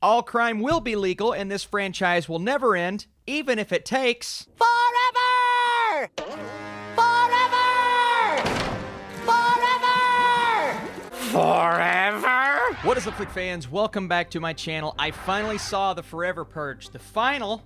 All crime will be legal, and this franchise will never end, even if it takes... Forever! Forever! Forever! Forever! What is up, Flick fans? Welcome back to my channel. I finally saw the Forever Purge, the final...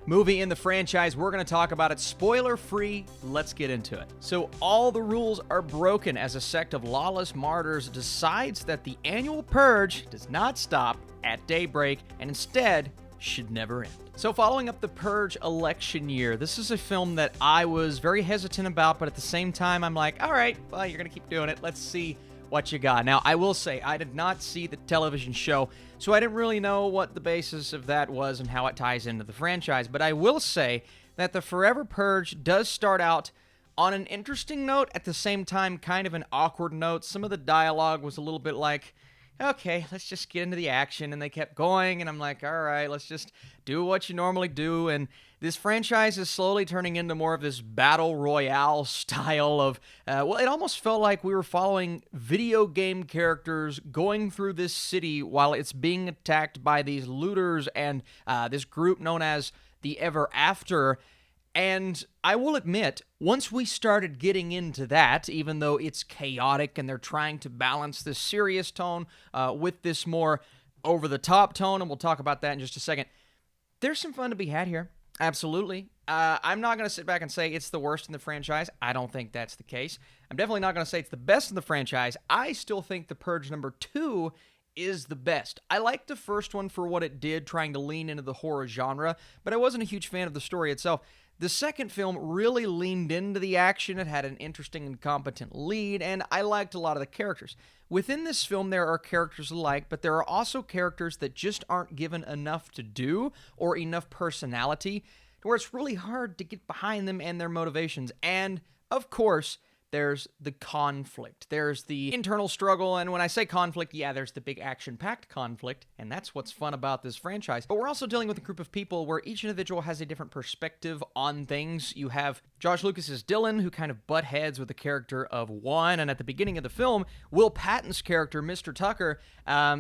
movie in the franchise. We're going to talk about it spoiler-free. Let's get into it. So all the rules are broken as a sect of lawless martyrs decides that the annual purge does not stop at daybreak and instead should never end. So following up the Purge election year, this is a film that I was very hesitant about, but at the same time, I'm like, all right, well, you're going to keep doing it. Let's see what you got. Now, I will say, I did not see the television show, so I didn't really know what the basis of that was and how it ties into the franchise, but I will say that the Forever Purge does start out on an interesting note, at the same time, kind of an awkward note. Some of the dialogue was a little bit like, okay, let's just get into the action, and they kept going, and I'm like, all right, let's just do what you normally do, and this franchise is slowly turning into more of this battle royale style of, well, it almost felt like we were following video game characters going through this city while it's being attacked by these looters and this group known as the Ever After. And I will admit, once we started getting into that, even though it's chaotic and they're trying to balance this serious tone with this more over-the-top tone, and we'll talk about that in just a second, there's some fun to be had here. Absolutely. I'm not going to sit back and say it's the worst in the franchise. I don't think that's the case. I'm definitely not going to say it's the best in the franchise. I still think The Purge #2 is the best. I liked the first one for what it did, trying to lean into the horror genre, but I wasn't a huge fan of the story itself. The second film really leaned into the action. It had an interesting and competent lead, and I liked a lot of the characters. Within this film, there are characters alike, but there are also characters that just aren't given enough to do or enough personality to where it's really hard to get behind them and their motivations. And, of course, there's the conflict. There's the internal struggle, and when I say conflict, yeah, there's the big action-packed conflict, and that's what's fun about this franchise. But we're also dealing with a group of people where each individual has a different perspective on things. You have Josh Lucas's Dylan, who kind of butt heads with the character of One, and at the beginning of the film, Will Patton's character, Mr. Tucker,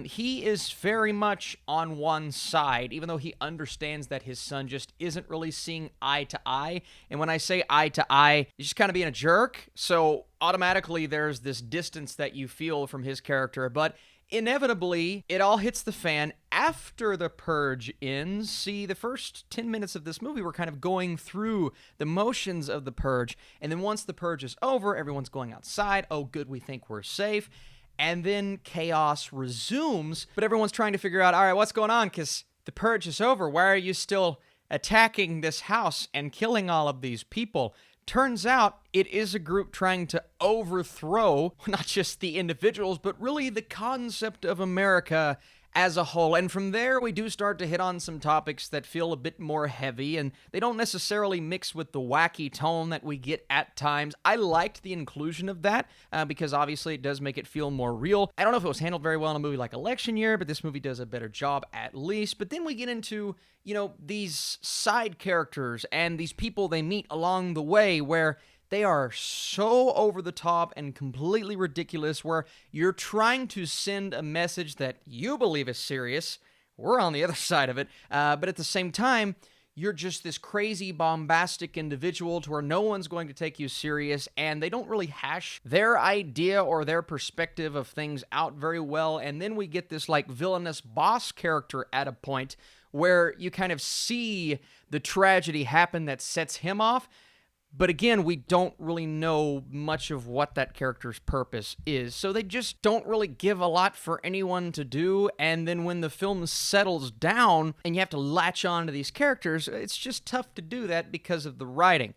he is very much on one side, even though he understands that his son just isn't really seeing eye to eye. And when I say eye to eye, he's just kind of being a jerk, so automatically there's this distance that you feel from his character, but inevitably, it all hits the fan after the Purge ends. See, the first 10 minutes of this movie, we're kind of going through the motions of the Purge, and then once the Purge is over, everyone's going outside. Oh, good, we think we're safe. And then chaos resumes, but everyone's trying to figure out, all right, what's going on? Because the Purge is over. Why are you still attacking this house and killing all of these people? Turns out it is a group trying to overthrow not just the individuals, but really the concept of America as a whole. And from there, we do start to hit on some topics that feel a bit more heavy, and they don't necessarily mix with the wacky tone that we get at times. I liked the inclusion of that, because obviously it does make it feel more real. I don't know if it was handled very well in a movie like Election Year, but this movie does a better job at least. But then we get into, you know, these side characters and these people they meet along the way where they are so over the top and completely ridiculous, where you're trying to send a message that you believe is serious. We're on the other side of it. But at the same time, you're just this crazy, bombastic individual to where no one's going to take you serious, and they don't really hash their idea or their perspective of things out very well. And then we get this, like, villainous boss character at a point where you kind of see the tragedy happen that sets him off. But again, we don't really know much of what that character's purpose is, so they just don't really give a lot for anyone to do, and then when the film settles down and you have to latch on to these characters, it's just tough to do that because of the writing.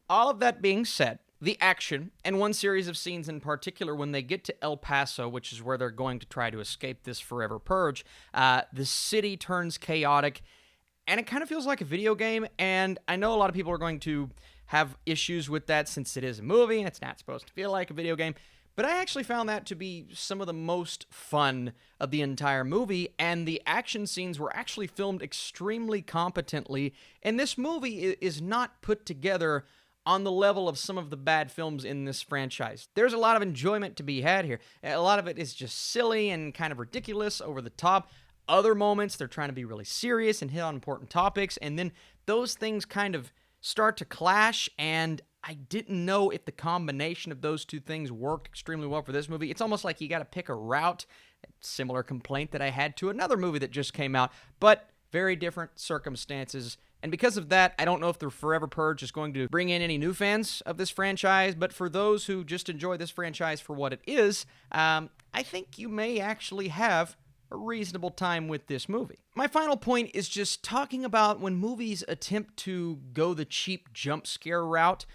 All of that being said, the action, and one series of scenes in particular when they get to El Paso, which is where they're going to try to escape this Forever Purge, the city turns chaotic, and it kind of feels like a video game, and I know a lot of people are going to have issues with that since it is a movie and it's not supposed to feel like a video game, but I actually found that to be some of the most fun of the entire movie, and the action scenes were actually filmed extremely competently, and this movie is not put together on the level of some of the bad films in this franchise. There's a lot of enjoyment to be had here. A lot of it is just silly and kind of ridiculous, over the top. other moments, they're trying to be really serious and hit on important topics, and then those things kind of start to clash, and I didn't know if the combination of those two things worked extremely well for this movie. It's almost like you got to pick a route. Similar complaint that I had to another movie that just came out, but very different circumstances. And because of that, I don't know if the Forever Purge is going to bring in any new fans of this franchise, but for those who just enjoy this franchise for what it is, I think you may actually have a reasonable time with this movie. My final point is just talking about when movies attempt to go the cheap jump scare route,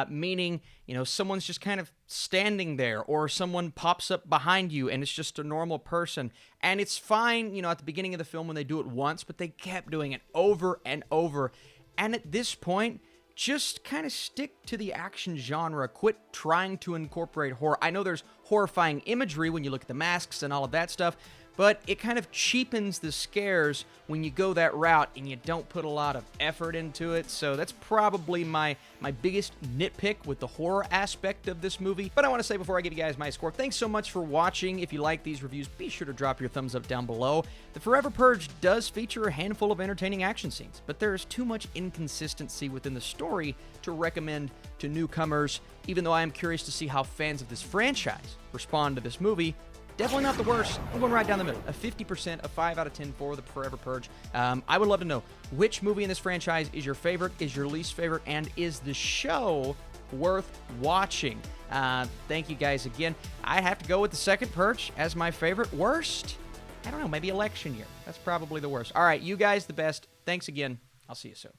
meaning, someone's just kind of standing there, or someone pops up behind you and it's just a normal person. And it's fine, at the beginning of the film when they do it once, but they kept doing it over and over. And at this point, just kind of stick to the action genre. Quit trying to incorporate horror. I know there's horrifying imagery when you look at the masks and all of that stuff, but it kind of cheapens the scares when you go that route and you don't put a lot of effort into it. So that's probably my biggest nitpick with the horror aspect of this movie. But I want to say before I give you guys my score, thanks so much for watching. If you like these reviews, be sure to drop your thumbs up down below. The Forever Purge does feature a handful of entertaining action scenes, but there is too much inconsistency within the story to recommend to newcomers, even though I am curious to see how fans of this franchise respond to this movie. Definitely not the worst. I'm going right down the middle. A 50%, a 5 out of 10 for the Forever Purge. I would love to know which movie in this franchise is your favorite, is your least favorite, and is the show worth watching? Thank you guys again. I have to go with the second Purge as my favorite. Worst? I don't know, maybe election year. That's probably the worst. All right, you guys the best. Thanks again. I'll see you soon.